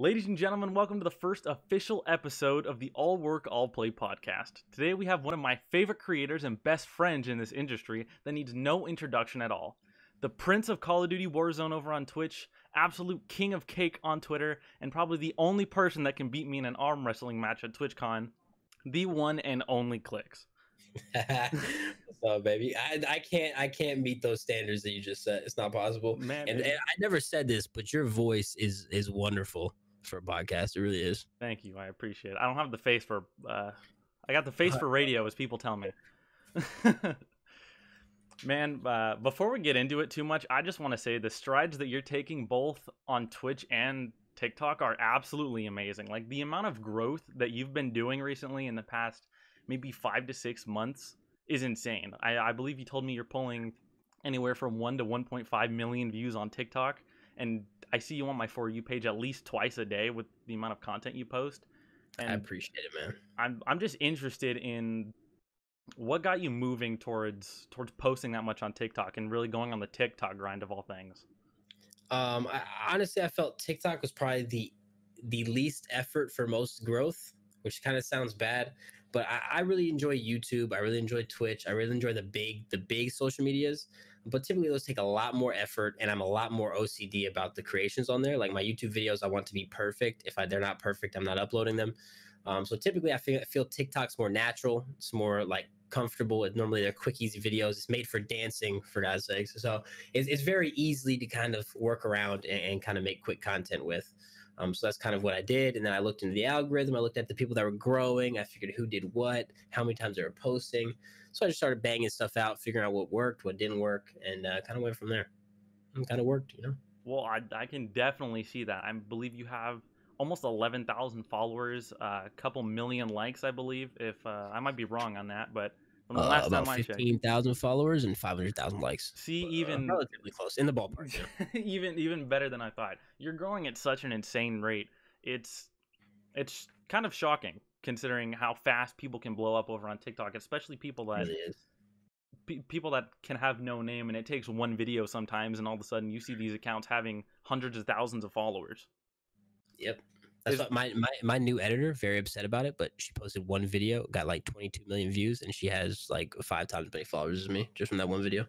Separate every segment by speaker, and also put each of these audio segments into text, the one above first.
Speaker 1: Ladies and gentlemen, welcome to the first official episode of the All Work, All Play podcast. Today we have one of my favorite creators and best friends in this industry that needs no introduction at all. The Prince of Call of Duty Warzone over on Twitch, absolute king of cake on Twitter, and probably the only person that can beat me in an arm wrestling match at TwitchCon, the one and only Cllicks.
Speaker 2: So baby, I can't meet those standards that you just said. It's not possible.
Speaker 1: Man,
Speaker 2: And I never said this, but your voice is wonderful for a podcast. It really is.
Speaker 1: Thank you, I appreciate it. I don't have the face for, I got the face for radio, as people tell me. Man, before we get into it too much, I just want to say the strides that you're taking both on Twitch and TikTok are absolutely amazing. Like, the amount of growth that you've been doing recently in the past maybe 5 to 6 months is insane. I believe you told me you're pulling anywhere from 1 to 1.5 million views on TikTok, and I see you on my For You page at least twice a day with the amount of content you post. And
Speaker 2: I appreciate it, man.
Speaker 1: I'm just interested in what got you moving towards posting that much on TikTok and really going on the TikTok grind of all things.
Speaker 2: Honestly, I felt TikTok was probably the least effort for most growth, which kind of sounds bad. But I really enjoy YouTube. I really enjoy Twitch. I really enjoy the big social medias. But typically those take a lot more effort, and I'm a lot more OCD about the creations on there. Like my YouTube videos, I want to be perfect. If they're not perfect, I'm not uploading them. So typically I feel TikTok's more natural. It's more like comfortable. Normally they're quick, easy videos. It's made for dancing, for God's sakes. So it's very easily to kind of work around and kind of make quick content with. So that's kind of what I did. And then I looked into the algorithm. I looked at the people that were growing. I figured who did what, how many times they were posting. So I just started banging stuff out, figuring out what worked, what didn't work, and kind of went from there. And kind of worked, you know?
Speaker 1: Well, I can definitely see that. I believe you have almost 11,000 followers, a couple million likes, I believe. If I might be wrong on that, but from the last
Speaker 2: About
Speaker 1: time I checked,
Speaker 2: 15,000 followers and 500,000 likes.
Speaker 1: see, even
Speaker 2: relatively close in the ballpark. Yeah.
Speaker 1: even better than I thought. You're growing at such an insane rate. It's kind of shocking considering how fast people can blow up over on TikTok, especially people that
Speaker 2: It really is.
Speaker 1: people that can have no name, and it takes one video sometimes, and all of a sudden you see these accounts having hundreds of thousands of followers.
Speaker 2: Yep. That's what my new editor, very upset about it, but she posted one video, got like 22 million views, and she has like 5 times as many followers as me just from that one video.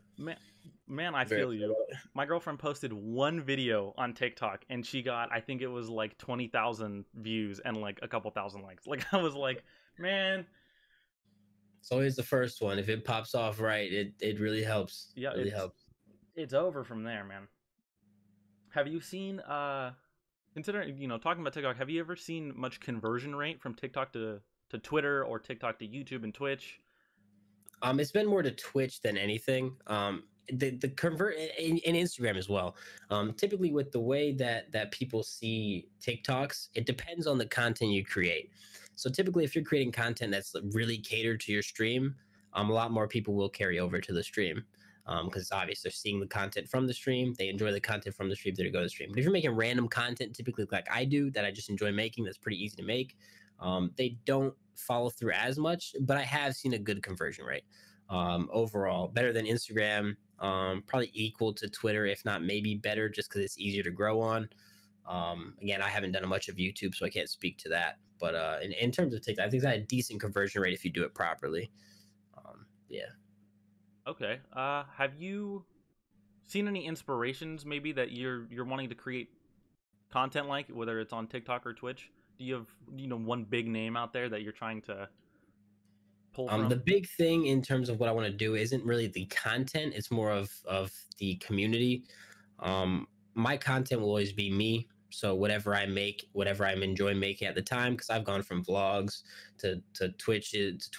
Speaker 1: Man, I feel you. My girlfriend posted one video on TikTok, and she got, I think it was like 20,000 views and like a couple thousand likes. Like, I was like, man.
Speaker 2: It's always the first one. If it pops off right, it really helps.
Speaker 1: Yeah,
Speaker 2: it really helps.
Speaker 1: It's over from there, man. Have you seen considering, talking about TikTok, have you ever seen much conversion rate from TikTok to Twitter or TikTok to YouTube and Twitch?
Speaker 2: It's been more to Twitch than anything. The convert in Instagram as well. Typically with the way that people see TikToks, it depends on the content you create. So typically if you're creating content that's really catered to your stream, a lot more people will carry over to the stream. Because it's obvious they're seeing the content from the stream. They enjoy the content from the stream. They're going to go to the stream. But if you're making random content, typically like I do, that I just enjoy making, that's pretty easy to make, they don't follow through as much. But I have seen a good conversion rate overall, better than Instagram, probably equal to Twitter, if not maybe better, just because it's easier to grow on. Again, I haven't done much of YouTube, so I can't speak to that. But in terms of TikTok, I think it's a decent conversion rate if you do it properly. Yeah.
Speaker 1: Okay. Have you seen any inspirations maybe that you're wanting to create content like, whether it's on TikTok or Twitch? Do you have one big name out there that you're trying to pull from?
Speaker 2: The big thing in terms of what I want to do isn't really the content; it's more of the community. My content will always be me. So whatever I make, whatever I'm enjoying making at the time, because I've gone from vlogs to Twitch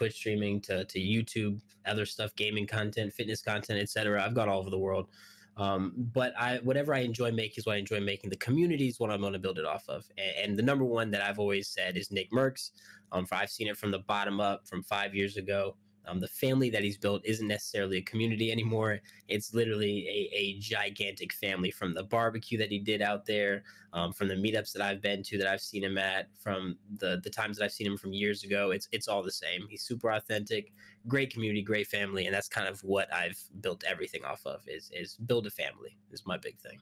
Speaker 2: streaming to YouTube, other stuff, gaming content, fitness content, etc. I've gone all over the world. But whatever I enjoy making is what I enjoy making. The community is what I'm going to build it off of. And the number one that I've always said is Nick Merckx. I've seen it from the bottom up from 5 years ago. The family that he's built isn't necessarily a community anymore. It's literally a gigantic family, from the barbecue that he did out there, from the meetups that I've been to, that I've seen him at, from the times that I've seen him from years ago. It's all the same. He's super authentic, great community, great family. And that's kind of what I've built everything off of is build a family is my big thing.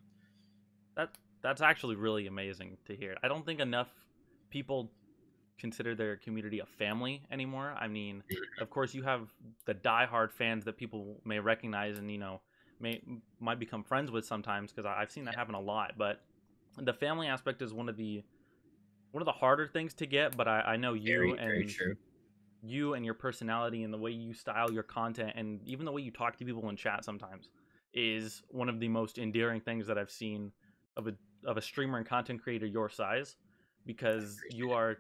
Speaker 1: That's actually really amazing to hear. I don't think enough people consider their community a family anymore. I mean, of course, you have the diehard fans that people may recognize and may might become friends with sometimes because I've seen that happen a lot. But the family aspect is one of the harder things to get. But I know you
Speaker 2: Very, very
Speaker 1: and
Speaker 2: true.
Speaker 1: your personality and the way you style your content and even the way you talk to people in chat sometimes is one of the most endearing things that I've seen of a streamer and content creator your size because you are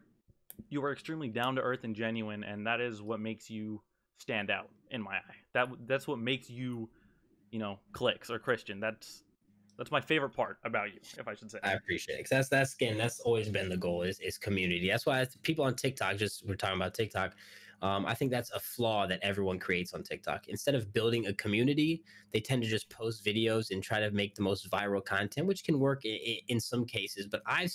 Speaker 1: extremely down to earth and genuine, and that is what makes you stand out in my eye. That's what makes you, Clicks or Christian. That's my favorite part about you, if I should say.
Speaker 2: I appreciate it. 'Cause that's again, that's always been the goal is community. That's why people on TikTok, just we're talking about TikTok. I think that's a flaw that everyone creates on TikTok. Instead of building a community, they tend to just post videos and try to make the most viral content, which can work in some cases. But I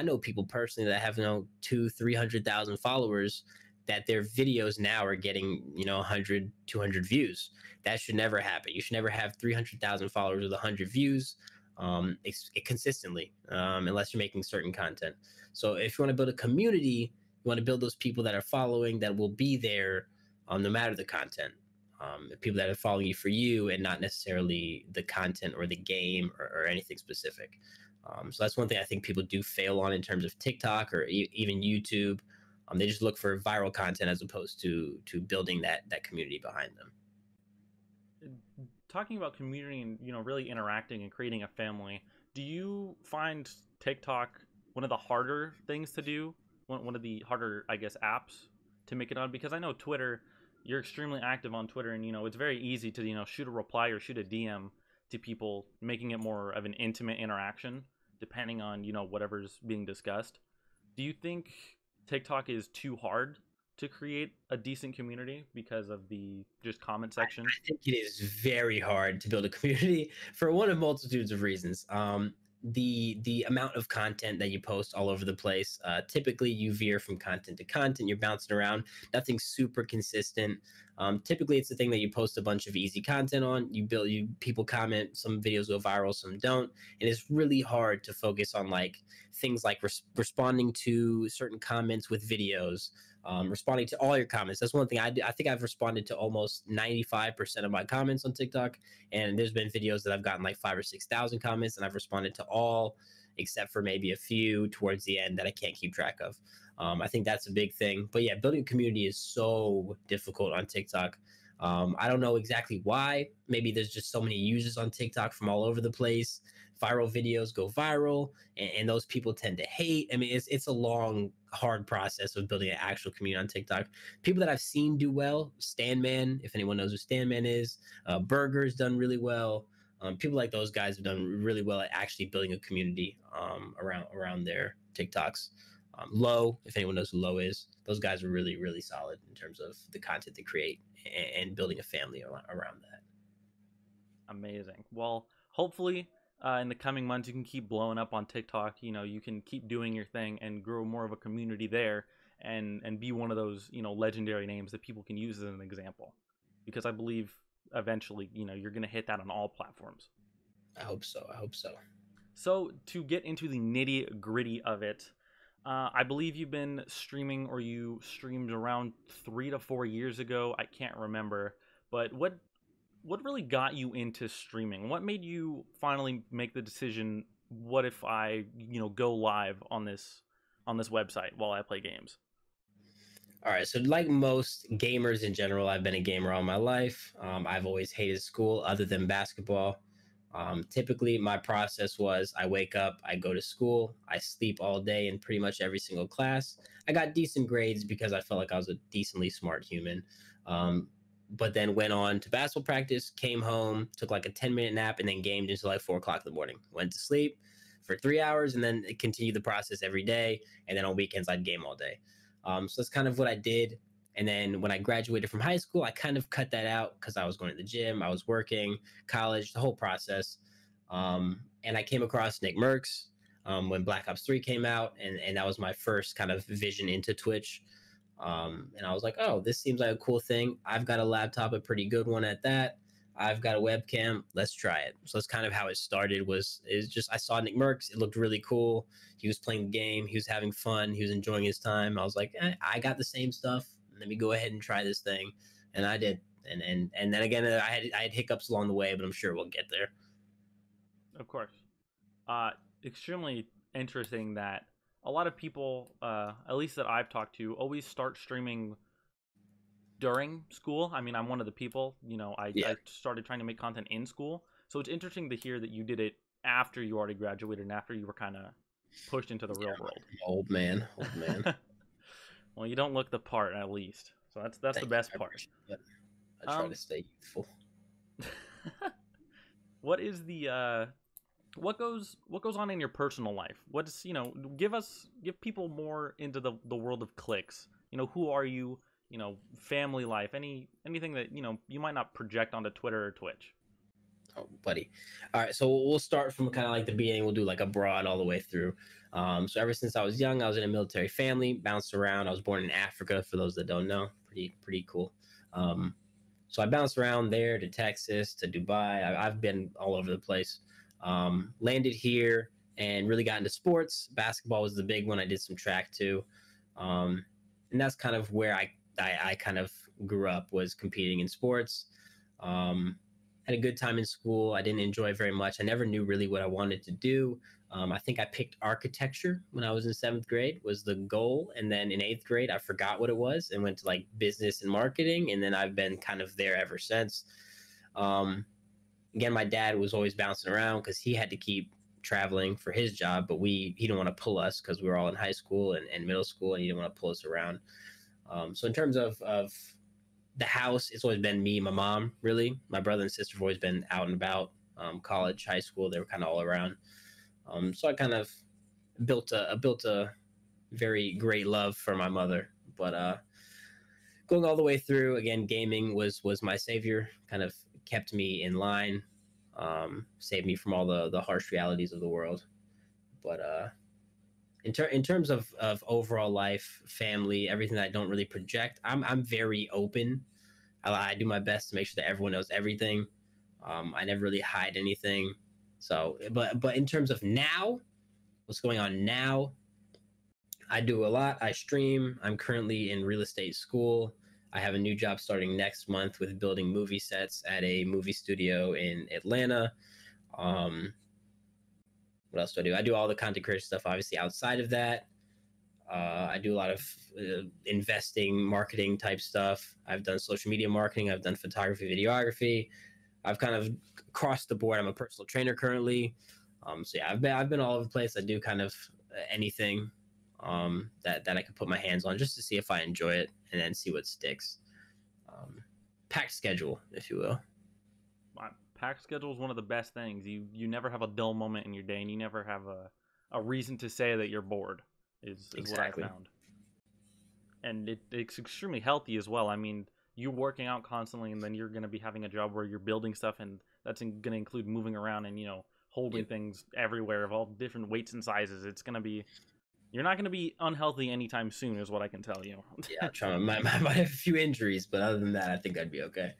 Speaker 2: know people personally that have 300,000 followers that their videos now are getting 100, 200 views. That should never happen. You should never have 300,000 followers with 100 views consistently, unless you're making certain content. So if you want to build a community, you want to build those people that are following that will be there no matter the content. People that are following you for you and not necessarily the content or the game or anything specific. So that's one thing I think people do fail on in terms of TikTok or even YouTube. They just look for viral content as opposed to building that community behind them.
Speaker 1: Talking about community and really interacting and creating a family, do you find TikTok one of the harder things to do? One of the harder, I guess, apps to make it on? Because I know Twitter, you're extremely active on Twitter, and it's very easy to shoot a reply or shoot a DM to people, making it more of an intimate interaction, depending on whatever's being discussed. Do you think TikTok is too hard to create a decent community because of the just comment section?
Speaker 2: I think it is very hard to build a community for one of multitudes of reasons. The amount of content that you post all over the place. Typically, you veer from content to content. You're bouncing around. Nothing's super consistent. Typically, it's the thing that you post a bunch of easy content on. People comment. Some videos go viral, some don't, and it's really hard to focus on like things like responding to certain comments with videos. Responding to all your comments. That's one thing I do. I think I've responded to almost 95% of my comments on TikTok. And there's been videos that I've gotten like 5 or 6,000 comments, and I've responded to all except for maybe a few towards the end that I can't keep track of. I think that's a big thing. But yeah, building a community is so difficult on TikTok. I don't know exactly why. Maybe there's just so many users on TikTok from all over the place. Viral videos go viral, and those people tend to hate. I mean, it's a long, hard process of building an actual community on TikTok. People that I've seen do well, Stanman, if anyone knows who Stanman is, Burger's done really well. People like those guys have done really well at actually building a community around their TikToks. Low, if anyone knows who Low is, those guys are really, really solid in terms of the content they create and building a family around that.
Speaker 1: Amazing. Well, hopefully, in the coming months, you can keep blowing up on TikTok. You can keep doing your thing and grow more of a community there, and be one of those legendary names that people can use as an example. Because I believe eventually, you're gonna hit that on all platforms.
Speaker 2: I hope so. I hope so.
Speaker 1: So to get into the nitty gritty of it, I believe you've been streaming, or you streamed around 3 to 4 years ago. I can't remember, but what really got you into streaming? What made you finally make the decision? What if I go live on this website while I play games?
Speaker 2: All right. So, like most gamers in general, I've been a gamer all my life. I've always hated school other than basketball. Typically, my process was I wake up, I go to school, I sleep all day in pretty much every single class. I got decent grades because I felt like I was a decently smart human. Um, but then went on to basketball practice, came home, took like a 10-minute nap, and then gamed until like 4 o'clock in the morning. Went to sleep for 3 hours and then continued the process every day. And then on weekends, I'd game all day. So that's kind of what I did. And then when I graduated from high school, I kind of cut that out because I was going to the gym, I was working, college, the whole process. And I came across Nick Merckx when Black Ops 3 came out, and that was my first kind of vision into Twitch. And I was like, oh, this seems like a cool thing. I've got a laptop, a pretty good one at that. I've got a webcam. Let's try it. So that's kind of how it started. Is just I saw Nick Merckx. It looked really cool. He was playing the game. He was having fun. He was enjoying his time. I was like, I got the same stuff. Let me go ahead and try this thing, and I did. And then again, I had hiccups along the way, but I'm sure we'll get there.
Speaker 1: Of course. Uh, Extremely interesting that a lot of people, at least that I've talked to, always start streaming during school. I mean, I'm one of the people, I started trying to make content in school. So it's interesting to hear that you did it after you already graduated and after you were kind of pushed into the real world.
Speaker 2: Old man.
Speaker 1: Well, you don't look the part, at least. So that's the best part.
Speaker 2: I try to stay youthful.
Speaker 1: What is the what goes on in your personal life? What's give people more into the world of Cllicks. Who are you? Family life, anything that you might not project onto Twitter or Twitch.
Speaker 2: Oh, buddy. All right, so we'll start from kind of like the beginning. We'll do like a broad all the way through. So ever since I was young, I was in a military family, bounced around. I was born in Africa, for those that don't know. Pretty cool. So I bounced around there to Texas, to Dubai. I've been all over the place. Landed here and really got into sports. Basketball was the big one. I did some track too. And that's kind of where I kind of grew up, was competing in sports. Had a good time in school. I didn't enjoy it very much. I never knew really what I wanted to do. I think I picked architecture when I was in 7th grade was the goal. And then in 8th grade, I forgot what it was and went to like business and marketing. And then I've been kind of there ever since. Again, my dad was always bouncing around because he had to keep traveling for his job, but he didn't want to pull us because we were all in high school and middle school, and he didn't want to pull us around. So in terms of the house, it's always been me, my mom, really. My brother and sister have always been out and about. College, high school, they were kind of all around. So I kind of built a very great love for my mother. But going all the way through, again, gaming was my savior. Kind of kept me in line, saved me from all the harsh realities of the world. But in terms of overall life, family, everything that I don't really project, I'm very open. I do my best to make sure that everyone knows everything. I never really hide anything. So, but in terms of now, what's going on now, I do a lot. I stream. I'm currently in real estate school. I have a new job starting next month with building movie sets at a movie studio in Atlanta. What else do? I do all the content creation stuff, obviously, outside of that. I do a lot of investing, marketing type stuff. I've done social media marketing. I've done photography, videography. I've kind of crossed the board. I'm a personal trainer currently. So yeah, I've been all over the place. I do kind of anything that I can put my hands on just to see if I enjoy it and then see what sticks. Packed schedule, if you will.
Speaker 1: Packed schedule is one of the best things. You never have a dull moment in your day, and you never have a reason to say that you're bored. Is
Speaker 2: Exactly.
Speaker 1: what I found. And it's extremely healthy as well. I mean, you're working out constantly, and then you're going to be having a job where you're building stuff, and that's going to include moving around and holding things everywhere of all different weights and sizes. It's going to be, you're not going to be unhealthy anytime soon, is what I can tell you.
Speaker 2: Yeah, I might have a few injuries, but other than that, I think I'd be okay.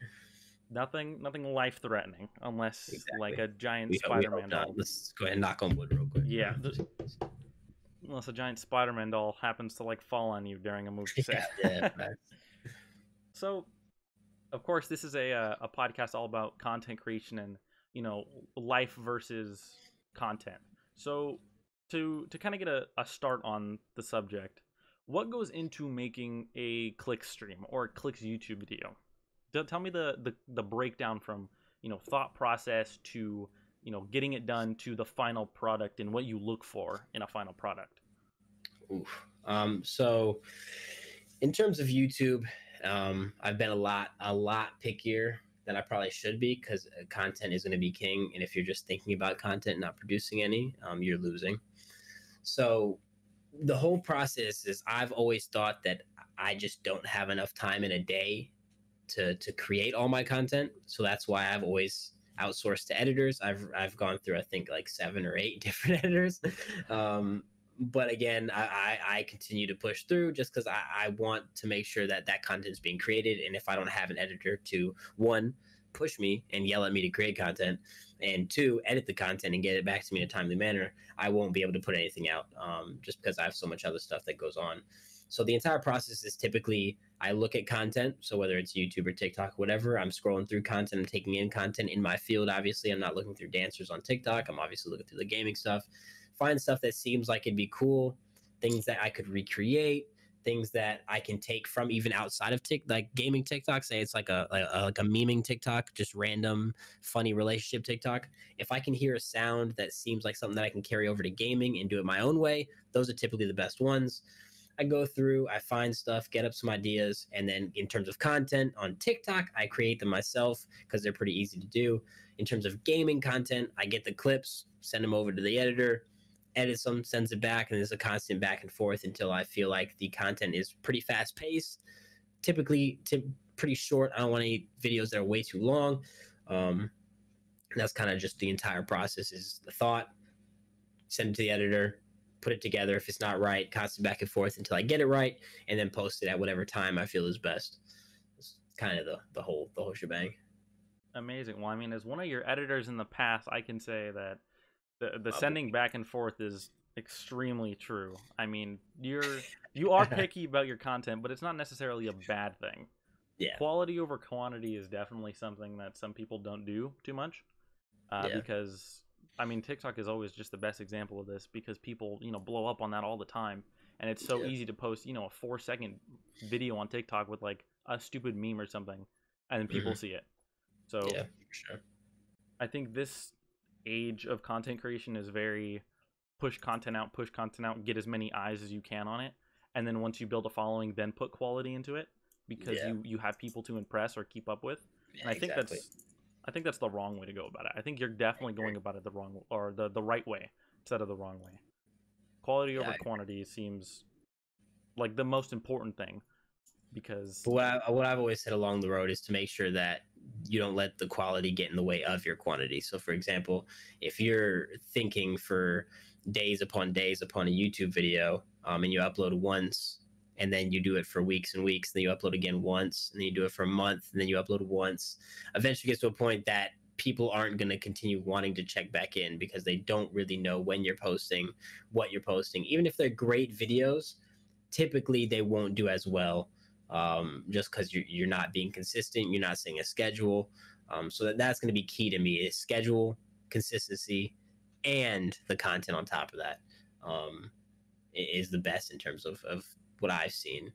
Speaker 1: Nothing life threatening, unless like a giant Spider-Man doll.
Speaker 2: Let's go ahead and knock on wood real quick.
Speaker 1: Yeah. Unless a giant Spider-Man doll happens to like fall on you during a movie set.
Speaker 2: Yeah.
Speaker 1: So, of course, this is a podcast all about content creation and life versus content. So, to kind of get a start on the subject, what goes into making a Cllicks stream or a Cllicks YouTube video? Tell me the breakdown from thought process to getting it done to the final product and what you look for in a final product.
Speaker 2: Oof. So in terms of YouTube, I've been a lot pickier than I probably should be, because content is going to be king, and if you're just thinking about content and not producing any, you're losing. So the whole process is, I've always thought that I just don't have enough time in a day to create all my content. So that's why I've always outsourced to editors. I've gone through, I think, like 7 or 8 different editors. But again, I continue to push through just because I want to make sure that content is being created. And if I don't have an editor to, one, push me and yell at me to create content, and two, edit the content and get it back to me in a timely manner, I won't be able to put anything out, just because I have so much other stuff that goes on. So the entire process is typically I look at content. So whether it's YouTube or TikTok, whatever, I'm scrolling through content and taking in content in my field. Obviously, I'm not looking through dancers on TikTok. I'm obviously looking through the gaming stuff. Find stuff that seems like it'd be cool, things that I could recreate, things that I can take from even outside of like gaming TikTok. Say it's like a memeing TikTok, just random funny relationship TikTok. If I can hear a sound that seems like something that I can carry over to gaming and do it my own way, those are typically the best ones. I go through, I find stuff, get up some ideas, and then in terms of content on TikTok, I create them myself because they're pretty easy to do. In terms of gaming content, I get the clips, send them over to the editor, edits them, sends it back, and there's a constant back and forth until I feel like the content is pretty fast paced. Typically, pretty short. I don't want any videos that are way too long. That's kind of just the entire process: is the thought, send it to the editor, put it together. If it's not right, constant back and forth until I get it right, and then post it at whatever time I feel is best. It's kind of the whole shebang.
Speaker 1: Amazing. Well, I mean, as one of your editors in the past, I can say that the sending back and forth is extremely true. I mean, you are picky about your content, but it's not necessarily a bad thing.
Speaker 2: Yeah.
Speaker 1: Quality over quantity is definitely something that some people don't do too much. Because I mean, TikTok is always just the best example of this, because people, blow up on that all the time, and it's so easy to post, a 4-second video on TikTok with like a stupid meme or something, and then people see it. So
Speaker 2: yeah, for sure.
Speaker 1: I think this age of content creation is very push content out, get as many eyes as you can on it, and then once you build a following, then put quality into it, because you have people to impress or keep up with. And I think that's the wrong way to go about it. I think you're definitely going about it the wrong, or the right way instead of the wrong way. Quality over quantity seems like the most important thing, because
Speaker 2: what I've always said along the road is to make sure that you don't let the quality get in the way of your quantity. So for example, if you're thinking for days upon a YouTube video, and you upload once, and then you do it for weeks and weeks, then you upload again once, and then you do it for a month, and then you upload once, eventually gets to a point that people aren't going to continue wanting to check back in, because they don't really know when you're posting, what you're posting. Even if they're great videos, typically they won't do as well, just because you're not being consistent, you're not setting a schedule. So that's going to be key to me, is schedule, consistency, and the content on top of that is the best in terms of what I've seen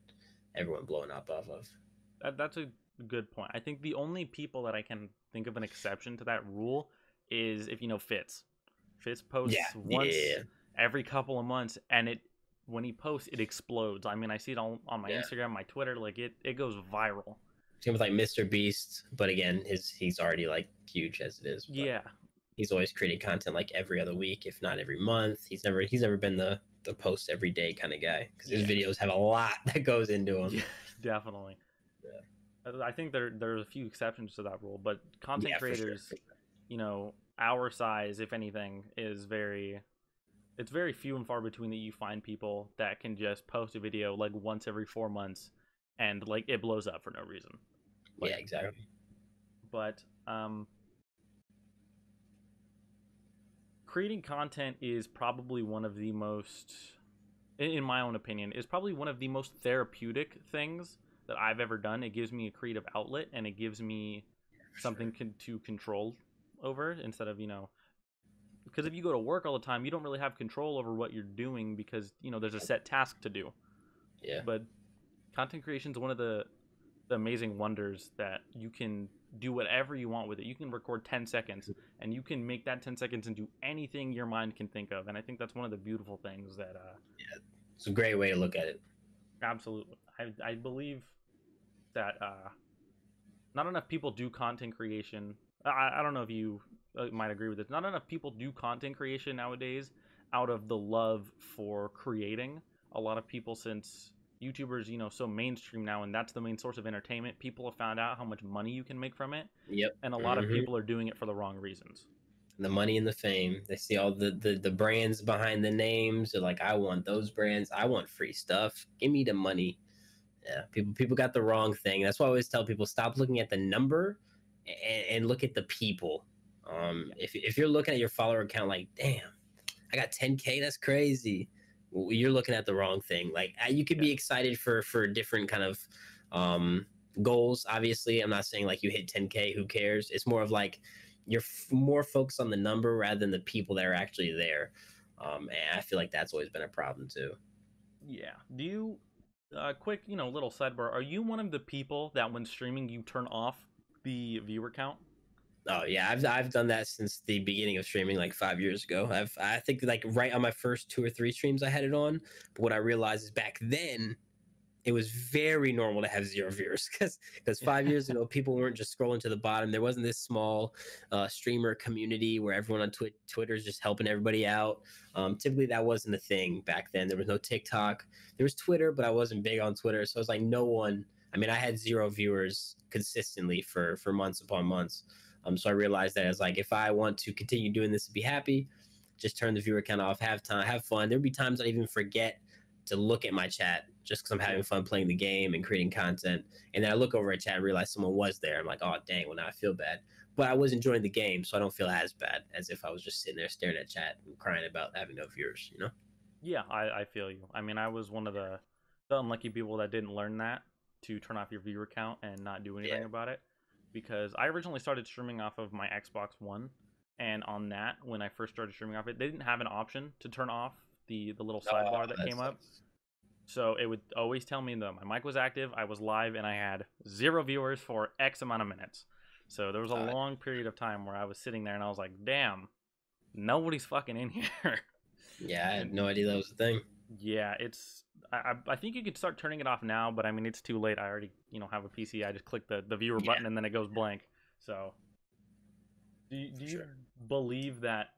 Speaker 2: everyone blowing up off of.
Speaker 1: That's a good point. I think the only people that I can think of an exception to that rule is if Fitz. Fitz posts once every couple of months, and when he posts, it explodes. I mean, I see it on my Instagram, my Twitter, like it goes viral.
Speaker 2: Same with like Mr. Beast, but again, he's already like huge as it is.
Speaker 1: Yeah,
Speaker 2: he's always creating content like every other week, if not every month. He's never been the post every day kind of guy, because his videos have a lot that goes into them.
Speaker 1: Yeah, definitely. Yeah. I think there's a few exceptions to that rule, but content creators, our size, if anything, is very few and far between that you find people that can just post a video like once every 4 months and like it blows up for no reason.
Speaker 2: Like, yeah, exactly.
Speaker 1: But creating content is probably one of the most, in my own opinion, is probably one of the most therapeutic things that I've ever done. It gives me a creative outlet, and it gives me something to control over, instead of, because if you go to work all the time, you don't really have control over what you're doing, because, there's a set task to do.
Speaker 2: Yeah.
Speaker 1: But content creation is one of the amazing wonders that you can do whatever you want with it. You can record 10 seconds, and you can make that 10 seconds into anything your mind can think of. And I think that's one of the beautiful things that...
Speaker 2: it's a great way to look at it.
Speaker 1: Absolutely. I believe that not enough people do content creation. I don't know if you might agree with this. Not enough people do content creation nowadays out of the love for creating. A lot of people, since YouTubers, so mainstream now, and that's the main source of entertainment, people have found out how much money you can make from it.
Speaker 2: Yep.
Speaker 1: And a lot of people are doing it for the wrong reasons.
Speaker 2: The money and the fame. They see all the brands behind the names. They're like, I want those brands. I want free stuff. Give me the money. Yeah, people got the wrong thing. That's why I always tell people, stop looking at the number and look at the people.
Speaker 1: Yeah.
Speaker 2: If you're looking at your follower count, like, damn, I got 10K, that's crazy. You're looking at the wrong thing. Like, you could
Speaker 1: Yeah.
Speaker 2: be excited for different kind of um, goals. Obviously, I'm not saying like you hit 10K, who cares? It's more of like you're more focused on the number rather than the people that are actually there. And I feel like that's always been a problem too.
Speaker 1: Yeah. Do you quick, little sidebar. Are you one of the people that when streaming you turn off the viewer count?
Speaker 2: Oh yeah, I've done that since the beginning of streaming, like 5 years ago. I think like right on my first 2 or 3 streams I had it on. But what I realized is back then it was very normal to have zero viewers because 5 years ago people weren't just scrolling to the bottom. There wasn't this small streamer community where everyone on Twitter is just helping everybody out. Typically that wasn't a thing back then. There was no TikTok. There was Twitter, but I wasn't big on Twitter, so it was like no one. I mean, I had zero viewers consistently for months upon months. So I realized that as like if I want to continue doing this and be happy, just turn the viewer count off, have time, have fun. There'd be times I even forget to look at my chat just because I'm having fun playing the game and creating content. And then I look over at chat and realize someone was there. I'm like, oh dang, well now I feel bad. But I was enjoying the game, so I don't feel as bad as if I was just sitting there staring at chat and crying about having no viewers, you know?
Speaker 1: Yeah, I feel you. I mean, I was one of the unlucky people that didn't learn that to turn off your viewer count and not do
Speaker 2: Yeah.
Speaker 1: anything about it because I originally started streaming off of my Xbox One, and on that, when I first started streaming off it, they didn't have an option to turn off the little
Speaker 2: Oh,
Speaker 1: sidebar that
Speaker 2: that
Speaker 1: came up.
Speaker 2: sucks.
Speaker 1: So it would always tell me that my mic was active, I was live, and I had zero viewers for X amount of minutes. So there was a
Speaker 2: Uh,
Speaker 1: long period of time where I was sitting there and I was like, damn, nobody's fucking in here.
Speaker 2: yeah, I had
Speaker 1: And
Speaker 2: no idea that was a thing.
Speaker 1: yeah, I think you could start turning it off now, but I mean it's too late. I already have a PC. I just click the viewer
Speaker 2: Yeah,
Speaker 1: button and then it goes blank. So do
Speaker 2: for
Speaker 1: you
Speaker 2: sure.
Speaker 1: believe that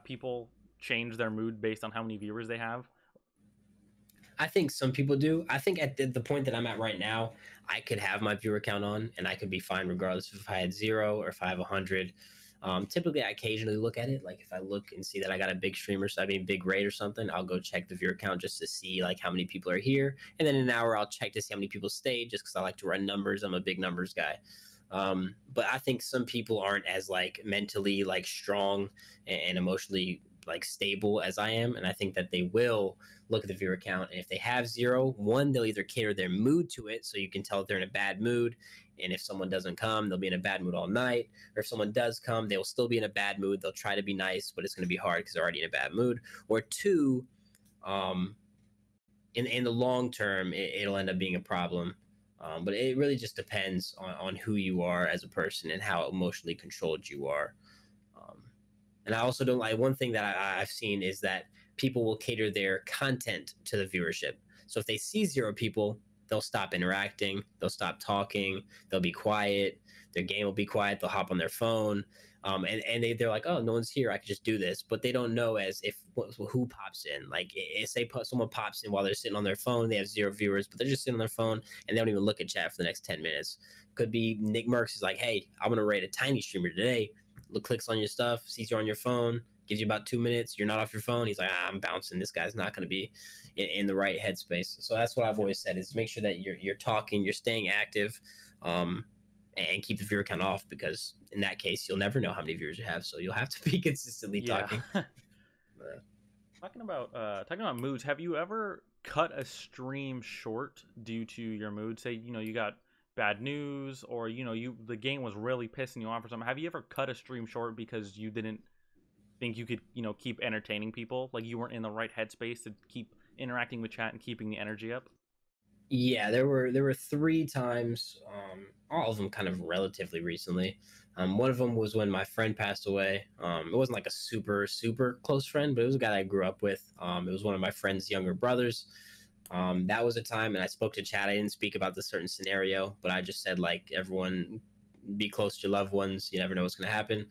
Speaker 1: people change their mood based on how many viewers they have?
Speaker 2: I think some people do. I think at the point that I'm at right now, I could have my viewer count on and I could be fine regardless if I had zero or if I have 100. Typically, I occasionally look at it. Like if I look and see that I got a big streamer, so I mean big raid or something, I'll go check the viewer count just to see like how many people are here. And then in an hour, I'll check to see how many people stayed just because I like to run numbers. I'm a big numbers guy. But I think some people aren't as like mentally like strong and emotionally like stable as I am, and I think that they will look at the viewer count, and if they have zero, one, they'll either cater their mood to it, so you can tell if they're in a bad mood, and if someone doesn't come, they'll be in a bad mood all night, or if someone does come, they'll still be in a bad mood. They'll try to be nice, but it's going to be hard because they're already in a bad mood. Or two, um, in the long term, it'll end up being a problem. But it really just depends on who you are as a person and how emotionally controlled you are. Um, and I also don't like one thing that I've seen is that people will cater their content to the viewership. So if they see zero people, they'll stop interacting, they'll stop talking, they'll be quiet, their game will be quiet, they'll hop on their phone. And they're like, oh, no one's here. I could just do this. But they don't know as if who pops in. Like, say someone pops in while they're sitting on their phone, they have zero viewers, but they're just sitting on their phone and they don't even look at chat for the next 10 minutes. Could be Nick Merckx is like, hey, I'm going to rate a tiny streamer today. Clicks on your stuff, sees you on your phone, gives you about 2 minutes. You're not off your phone. He's like, I'm bouncing. This guy's not going to be in the right headspace. So that's what I've always said is make sure that you're talking, you're staying active, and keep the viewer count off because in that case, you'll never know how many viewers you have. So you'll have to be consistently
Speaker 1: Yeah.
Speaker 2: talking.
Speaker 1: Talking about moods, have you ever cut a stream short due to your mood? Say, you got bad news or the game was really pissing you off or something. Have you ever cut a stream short because you didn't think you could, keep entertaining people? Like you weren't in the right headspace to keep interacting with chat and keeping the energy up?
Speaker 2: Yeah, there were 3 times, all of them kind of relatively recently. One of them was when my friend passed away. It wasn't like a super close friend, but it was a guy I grew up with. It was one of my friend's younger brothers. That was a time, and I spoke to Chad. I didn't speak about the certain scenario, but I just said like everyone be close to your loved ones. You never know what's going to happen.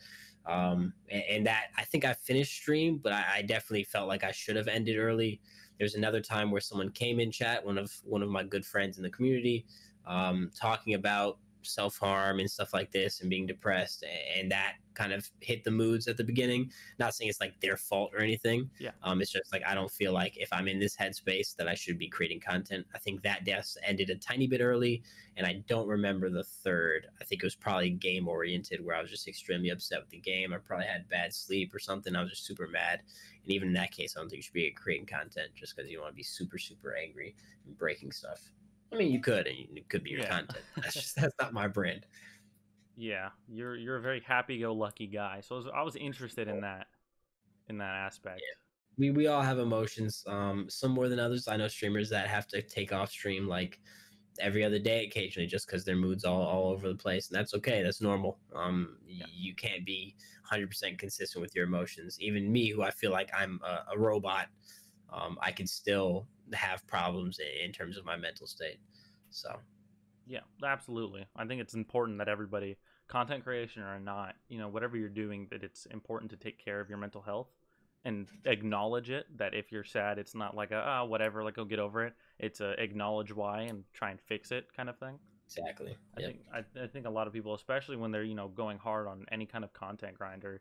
Speaker 2: And that I think I finished stream, but I definitely felt like I should have ended early. There's another time where someone came in chat, one of my good friends in the community, talking about self-harm and stuff like this and being depressed, and that kind of hit the moods at the beginning. Not saying it's like their fault or anything.
Speaker 1: Yeah.
Speaker 2: It's just like I don't feel like if I'm in this headspace that I should be creating content. I think that death ended a tiny bit early, and I don't remember the third. I think it was probably game oriented, where I was just extremely upset with the game. I probably had bad sleep or something. I was just super mad. And even in that case, I don't think you should be creating content just because you want to be super, super angry and breaking stuff. I mean, you could, and it could be your content. That's not my brand.
Speaker 1: Yeah, you're a very happy-go-lucky guy. So I was interested in that aspect.
Speaker 2: Yeah. We all have emotions, some more than others. I know streamers that have to take off stream like every other day occasionally just because their mood's all over the place, and that's okay. That's normal. You can't be 100% consistent with your emotions. Even me, who I feel like I'm a robot, I can still have problems in terms of my mental state. So
Speaker 1: yeah, absolutely. I think it's important that everybody, content creation or not, whatever you're doing, that it's important to take care of your mental health and acknowledge it. That if you're sad, it's not like whatever, like, go get over it. It's a acknowledge why and try and fix it kind of thing.
Speaker 2: Exactly.
Speaker 1: I think a lot of people, especially when they're going hard on any kind of content grind or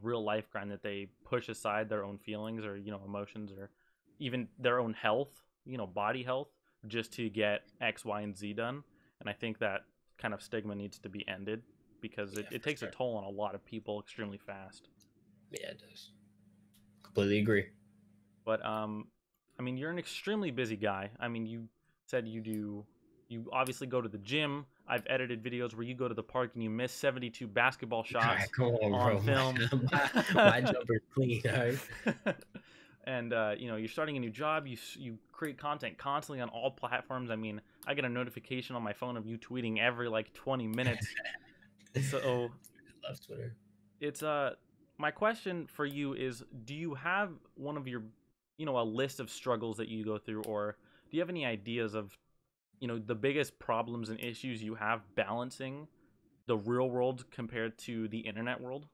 Speaker 1: real life grind, that they push aside their own feelings or emotions or even their own health, body health, just to get X, Y, and Z done. And I think that kind of stigma needs to be ended because it takes a toll on a lot of people extremely fast.
Speaker 2: Yeah, it does. Completely agree.
Speaker 1: But I mean, you're an extremely busy guy. I mean, you said you obviously go to the gym. I've edited videos where you go to the park and you miss 72 basketball shots on film.
Speaker 2: My jumper's clean, all right?
Speaker 1: And you're starting a new job. You create content constantly on all platforms. I mean, I get a notification on my phone of you tweeting every like 20 minutes. So
Speaker 2: I love Twitter.
Speaker 1: It's my question for you is, do you have one of your a list of struggles that you go through, or do you have any ideas of the biggest problems and issues you have balancing the real world compared to the internet world?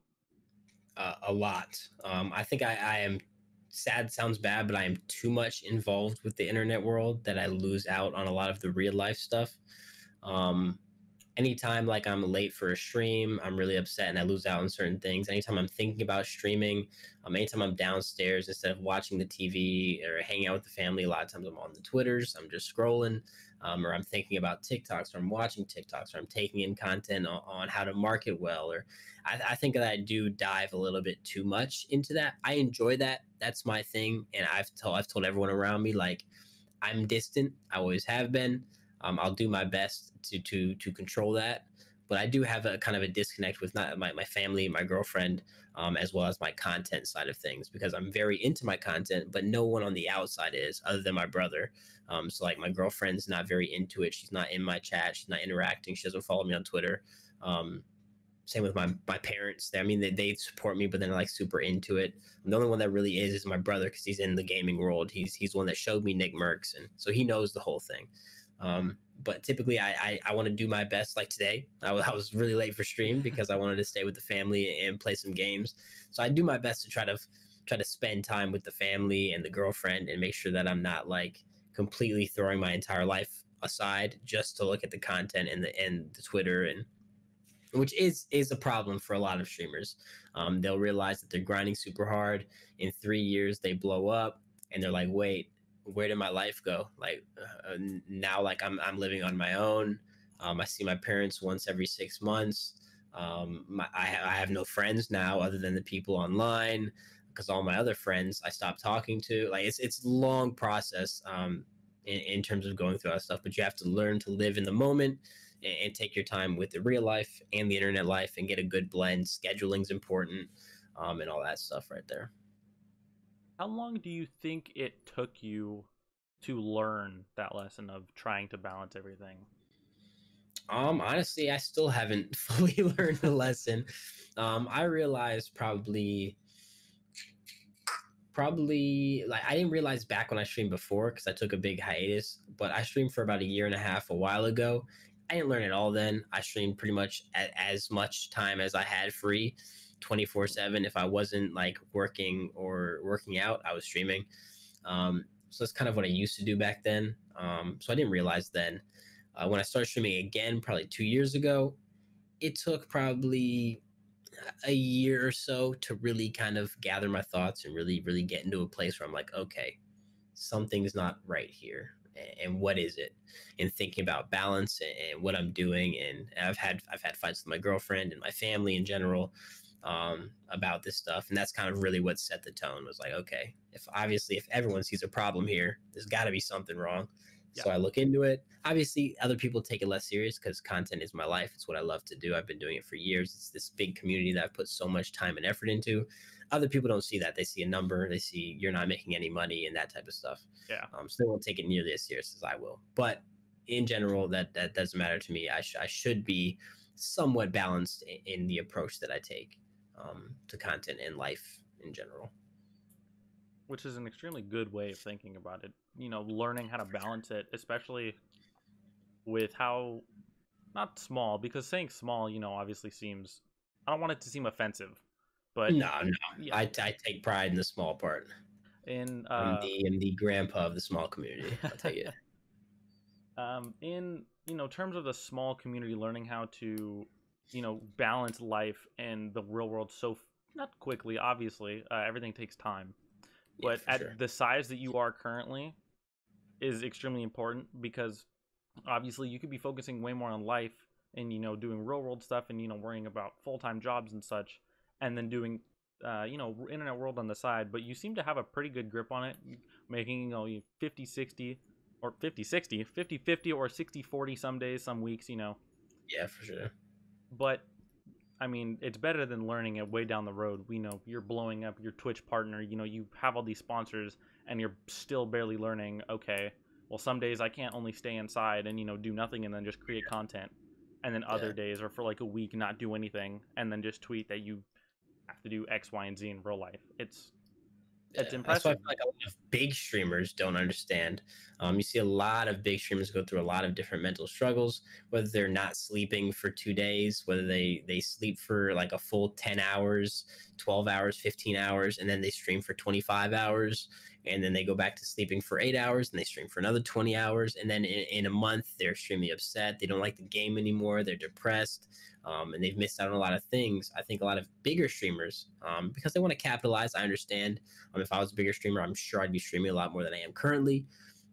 Speaker 2: A lot. I think I am, sad sounds bad, but I am too much involved with the internet world that I lose out on a lot of the real life stuff. Anytime like I'm late for a stream, I'm really upset and I lose out on certain things. Anytime I'm thinking about streaming, anytime I'm downstairs instead of watching the TV or hanging out with the family, a lot of times I'm on the Twitters, I'm just scrolling, or I'm thinking about TikToks, or I'm watching TikToks, or I'm taking in content on how to market well. Or I think that I do dive a little bit too much into that. I enjoy that. That's my thing, and I've told everyone around me, like, I'm distant. I always have been. I'll do my best to control that, but I do have a kind of a disconnect with not my family, my girlfriend, as well as my content side of things, because I'm very into my content, but no one on the outside is, other than my brother. So like my girlfriend's not very into it. She's not in my chat. She's not interacting. She doesn't follow me on Twitter. Same with my parents. I mean, they support me, but they're like super into it. And the only one that really is my brother, because he's in the gaming world. He's the one that showed me Nick Mercs, and so he knows the whole thing. But typically I want to do my best. Like today, I was really late for stream because I wanted to stay with the family and play some games. So I do my best to try to spend time with the family and the girlfriend and make sure that I'm not like completely throwing my entire life aside just to look at the content and the Twitter, and which is a problem for a lot of streamers. They'll realize that they're grinding super hard. In 3 years, they blow up and they're like, wait, where did my life go? Like now, like I'm living on my own. I see my parents once every 6 months. I have no friends now other than the people online, because all my other friends I stopped talking to. Like it's a long process in terms of going through all that stuff, but you have to learn to live in the moment and take your time with the real life and the internet life and get a good blend. Scheduling's important, and all that stuff right there.
Speaker 1: How long do you think it took you to learn that lesson of trying to balance everything?
Speaker 2: Honestly, I still haven't fully learned the lesson. I realized probably like I didn't realize back when I streamed before, because I took a big hiatus, but I streamed for about a year and a half a while ago. I didn't learn it all then. I streamed pretty much at as much time as I had free, 24/7. If I wasn't like working or working out, I was streaming. So that's kind of what I used to do back then. So I didn't realize then. When I started streaming again, probably 2 years ago, it took probably a year or so to really kind of gather my thoughts and really get into a place where I'm like, okay, something's not right here, and what is it? And thinking about balance and what I'm doing. And I've had fights with my girlfriend and my family in general, about this stuff, and that's kind of really what set the tone. Was like, okay, if everyone sees a problem here, there's got to be something wrong.
Speaker 1: Yeah.
Speaker 2: So I look into it. Obviously, other people take it less serious because content is my life. It's what I love to do. I've been doing it for years. It's this big community that I've put so much time and effort into. Other people don't see that. They see a number. They see you're not making any money and that type of stuff.
Speaker 1: Yeah.
Speaker 2: So they won't take it nearly as serious as I will. But in general, that doesn't matter to me. I should be somewhat balanced in the approach that I take, to content and life in general.
Speaker 1: Which is an extremely good way of thinking about it. Learning how to balance it, especially with how not small, because saying small, obviously seems, I don't want it to seem offensive, but
Speaker 2: No, no,
Speaker 1: yeah,
Speaker 2: I take pride in the small part.
Speaker 1: in
Speaker 2: I'm the grandpa of the small community. I'll tell you.
Speaker 1: in terms of the small community, learning how to balance life and the real world, so not quickly, obviously, everything takes time,
Speaker 2: Yeah,
Speaker 1: but
Speaker 2: for
Speaker 1: at
Speaker 2: sure.
Speaker 1: the size that you are currently is extremely important, because obviously you could be focusing way more on life and doing real world stuff and worrying about full-time jobs and such, and then doing internet world on the side. But you seem to have a pretty good grip on it, making 50 60 or 50 60, 50 50, or 60 40 some days, some weeks.
Speaker 2: Yeah, for sure.
Speaker 1: But I mean, it's better than learning it way down the road. We know you're blowing up your Twitch partner. You have all these sponsors, and you're still barely learning. Okay, well, some days I can't only stay inside and do nothing and then just create content, and then other
Speaker 2: Yeah.
Speaker 1: days, or for like a week, not do anything and then just tweet that you have to do X, Y, and Z in real life. It's
Speaker 2: Yeah, that's why I
Speaker 1: impressive.
Speaker 2: feel like a lot of big streamers don't understand. You see a lot of big streamers go through a lot of different mental struggles, whether they're not sleeping for 2 days, whether they sleep for like a full 10 hours, 12 hours, 15 hours, and then they stream for 25 hours, and then they go back to sleeping for 8 hours, and they stream for another 20 hours, and then in a month they're extremely upset. They don't like the game anymore. They're depressed. And they've missed out on a lot of things. I think a lot of bigger streamers, because they want to capitalize. I understand. If I was a bigger streamer, I'm sure I'd be streaming a lot more than I am currently.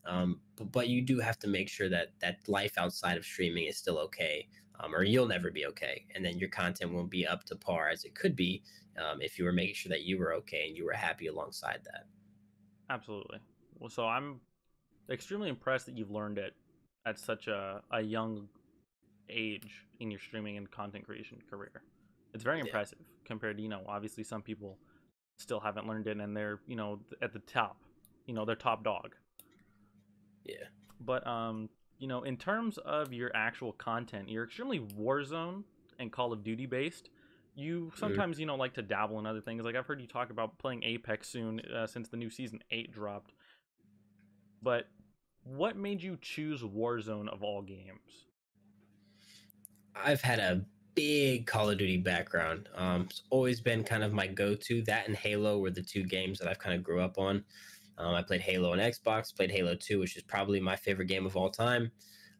Speaker 2: But you do have to make sure that life outside of streaming is still okay, or you'll never be okay, and then your content won't be up to par as it could be, if you were making sure that you were okay and you were happy alongside that.
Speaker 1: Absolutely. Well, so I'm extremely impressed that you've learned it at such a young age in your streaming and content creation career. It's very
Speaker 2: Yeah,
Speaker 1: impressive compared to, obviously some people still haven't learned it and they're, at the top, they're top dog.
Speaker 2: yeah.
Speaker 1: But in terms of your actual content, you're extremely Warzone and Call of Duty based. You
Speaker 2: Mm.
Speaker 1: sometimes, like to dabble in other things. Like I've heard you talk about playing Apex soon, since the new season 8 dropped. But what made you choose Warzone of all games?
Speaker 2: I've had a big Call of Duty background. It's always been kind of my go-to. That and Halo were the two games that I've kind of grew up on. I played Halo on Xbox, played Halo 2, which is probably my favorite game of all time.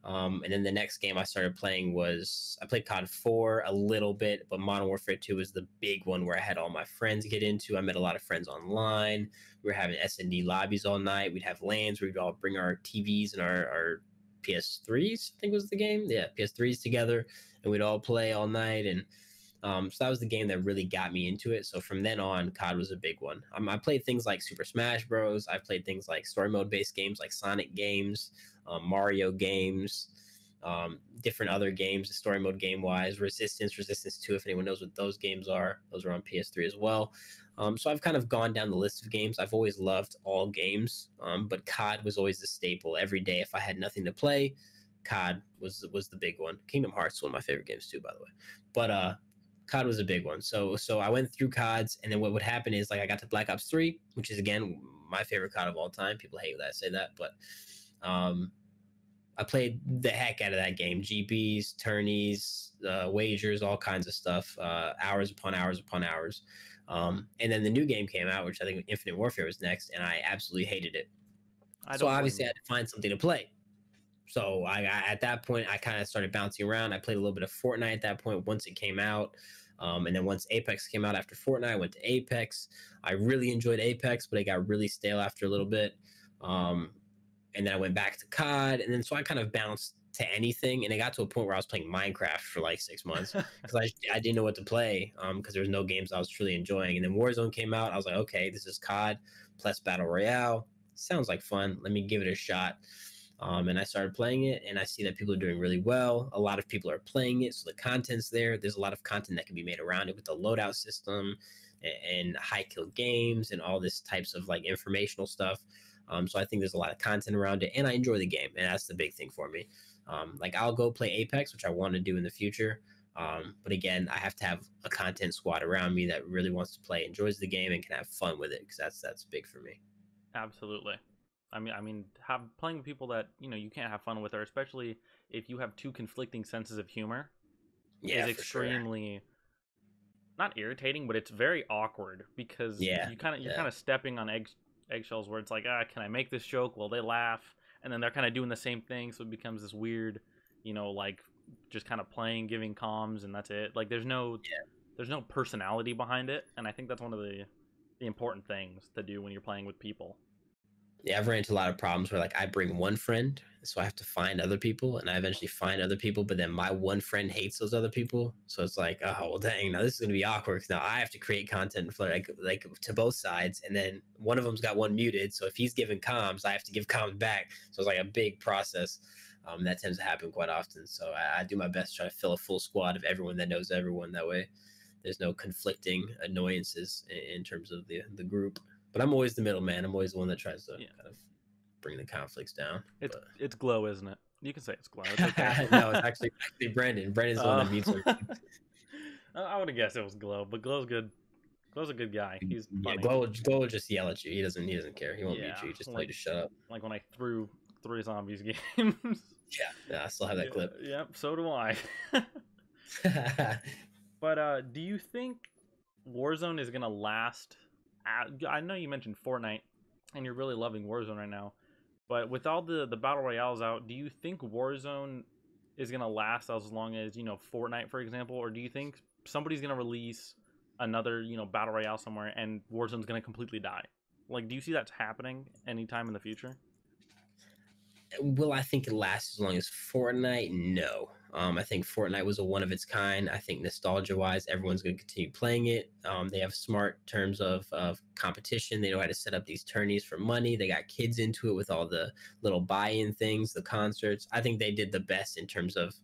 Speaker 2: And then the next game I started playing was I played COD 4 a little bit, but Modern Warfare 2 was the big one where I had all my friends get into. I met a lot of friends online. We were having S&D lobbies all night. We'd have LANs where we'd all bring our TVs and our PS3s, I think was the game. Yeah, PS3s together, and we'd all play all night. And so that was the game that really got me into it. So from then on, COD was a big one. I played things like Super Smash Bros. I played things like story mode based games like Sonic games, Mario games, different other games, story mode game wise, Resistance 2, if anyone knows what those games are. Those are on PS3 as well. So I've kind of gone down the list of games. I've always loved all games, but COD was always the staple. Every day, if I had nothing to play, COD was the big one. Kingdom Hearts, one of my favorite games too, by the way. But COD was a big one. So I went through CODs, and then what would happen is like I got to Black Ops 3, which is again my favorite COD of all time. People hate that I say that, but um, I played the heck out of that game. GBs, tourneys, wagers, all kinds of stuff, hours upon hours upon hours. And then the new game came out, which I think Infinite Warfare was next, and I absolutely hated it.
Speaker 1: I
Speaker 2: So
Speaker 1: don't blame
Speaker 2: obviously I
Speaker 1: you.
Speaker 2: had to find something to play. So at that point, I kind of started bouncing around. I played a little bit of Fortnite at that point once it came out. And then once Apex came out after Fortnite, I went to Apex. I really enjoyed Apex, but it got really stale after a little bit. Um, and then I went back to COD, and then so I kind of bounced to anything, and it got to a point where I was playing Minecraft for like 6 months because I didn't know what to play because there was no games I was truly enjoying. And then Warzone came out. I was like, okay, this is COD plus Battle Royale. Sounds like fun. Let me give it a shot. And I started playing it, and I see that people are doing really well. A lot of people are playing it, so the content's there. There's a lot of content that can be made around it with the loadout system and high kill games and all this types of like informational stuff. So I think there's a lot of content around it, and I enjoy the game, and that's the big thing for me. Like I'll go play Apex, which I want to do in the future. But again, I have to have a content squad around me that really wants to play, enjoys the game, and can have fun with it because that's big for me.
Speaker 1: Absolutely. I mean, playing with people that you can't have fun with, or especially if you have two conflicting senses of humor,
Speaker 2: Yeah,
Speaker 1: is
Speaker 2: for sure.
Speaker 1: extremely not irritating, but it's very awkward because
Speaker 2: Yeah,
Speaker 1: you're
Speaker 2: yeah.
Speaker 1: kind of stepping on eggshells where it's like, can I make this joke? Will they laugh? And then they're kind of doing the same thing, so it becomes this weird, like just kind of playing, giving comms, and that's it. Like there's no personality behind it, and I think that's one of the important things to do when you're playing with people.
Speaker 2: Yeah, I've ran into a lot of problems where like I bring one friend, so I have to find other people, and I eventually find other people, but then my one friend hates those other people, so it's like, oh well, dang, now this is gonna be awkward because now I have to create content for like to both sides, and then one of them's got one muted, so if he's giving comms, I have to give comms back, so it's like a big process. That tends to happen quite often. So I do my best to try to fill a full squad of everyone that knows everyone. That way, there's no conflicting annoyances in terms of the group. But I'm always the middleman. I'm always the one that tries to
Speaker 1: Yeah,
Speaker 2: kind of bring the conflicts down. But
Speaker 1: it's Glow, isn't it? You can say it's Glow. It's okay.
Speaker 2: no, it's actually Brandon. Brandon's the one
Speaker 1: uh,
Speaker 2: that mutes everything.
Speaker 1: I would have guessed it was Glow, but Glow's good. Glow's a good guy. He's
Speaker 2: Yeah,
Speaker 1: funny.
Speaker 2: Glow will just yell at you. He doesn't care. He won't mute
Speaker 1: Yeah,
Speaker 2: you. He just tell you to shut up.
Speaker 1: like when I threw three zombies games.
Speaker 2: Yeah, I still have that
Speaker 1: Yeah,
Speaker 2: clip.
Speaker 1: yep, so do I. But do you think Warzone is gonna last? I know you mentioned Fortnite, and you're really loving Warzone right now. But with all the battle royales out, do you think Warzone is gonna last as long as Fortnite, for example, or do you think somebody's gonna release another battle royale somewhere and Warzone's gonna completely die? Like, do you see that happening anytime in the future?
Speaker 2: Will I think it lasts as long as Fortnite? No. I think Fortnite was a one of its kind. I think nostalgia wise, everyone's going to continue playing it. They have smart terms of competition. They know how to set up these tourneys for money. They got kids into it with all the little buy-in things, the concerts. I think they did the best in terms of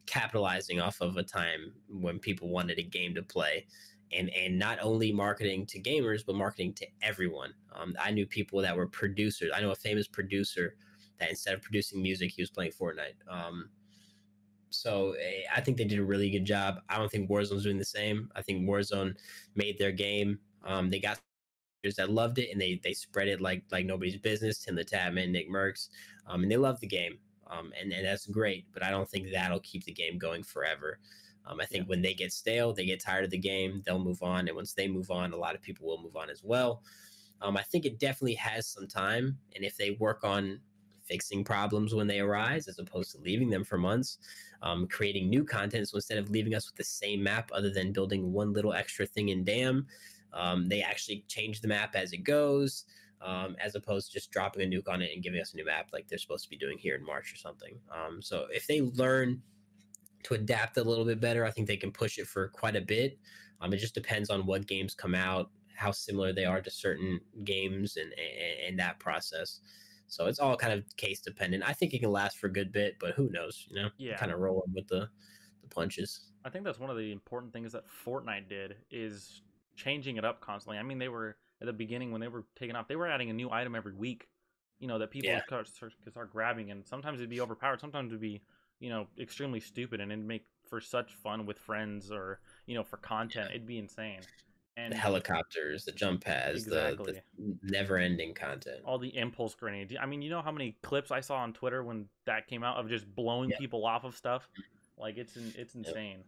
Speaker 2: capitalizing off of a time when people wanted a game to play. And not only marketing to gamers, but marketing to everyone. I knew people that were producers. I know a famous producer that instead of producing music, he was playing Fortnite. So I think they did a really good job. I don't think Warzone's doing the same. I think Warzone made their game. They got that loved it, and they spread it like nobody's business. Tim the Tatman, Nick Merckx, and they love the game, and that's great. But I don't think that'll keep the game going forever. I
Speaker 1: Yeah.
Speaker 2: think when they get stale, they get tired of the game, they'll move on, and once they move on, a lot of people will move on as well. I think it definitely has some time, and if they work on fixing problems when they arise, as opposed to leaving them for months, creating new content. So instead of leaving us with the same map, other than building one little extra thing in Dam, they actually change the map as it goes, as opposed to just dropping a nuke on it and giving us a new map like they're supposed to be doing here in March or something. So if they learn to adapt a little bit better, I think they can push it for quite a bit. It just depends on what games come out, how similar they are to certain games, and that process. So it's all kind of case dependent. I think it can last for a good bit, but who knows?
Speaker 1: Yeah.
Speaker 2: Kind of rolling with the punches.
Speaker 1: I think that's one of the important things that Fortnite did is changing it up constantly. I mean, they were at the beginning when they were taking off, they were adding a new item every week, that people
Speaker 2: Yeah,
Speaker 1: could start grabbing, and sometimes it'd be overpowered, sometimes it'd be, extremely stupid, and it'd make for such fun with friends or, for content. It'd be insane.
Speaker 2: the
Speaker 1: And
Speaker 2: helicopters, the jump pads, the
Speaker 1: exactly.
Speaker 2: never ending content.
Speaker 1: All the impulse grenades. I mean, you know how many clips I saw on Twitter when that came out of just blowing
Speaker 2: Yeah,
Speaker 1: people off of stuff? Like it's
Speaker 2: yeah.
Speaker 1: insane.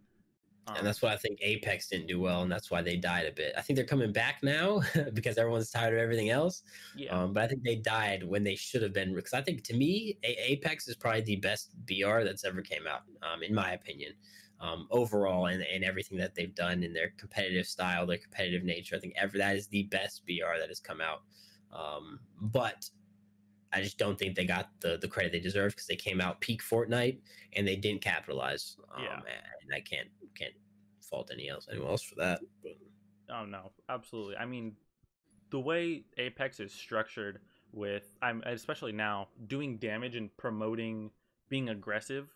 Speaker 2: And
Speaker 1: Um,
Speaker 2: that's what I think Apex didn't do well, and that's why they died a bit. I think they're coming back now because everyone's tired of everything else.
Speaker 1: yeah,
Speaker 2: But I think they died when they should have been. Because I think to me, Apex is probably the best BR that's ever came out, in my opinion. Overall, and everything that they've done in their competitive style, their competitive nature, I think that is the best BR that has come out. But I just don't think they got the credit they deserve because they came out peak Fortnite and they didn't capitalize.
Speaker 1: yeah.
Speaker 2: And I can't fault anyone else for that. But
Speaker 1: Oh no, absolutely. I mean, the way Apex is structured with I'm especially now doing damage and promoting being aggressive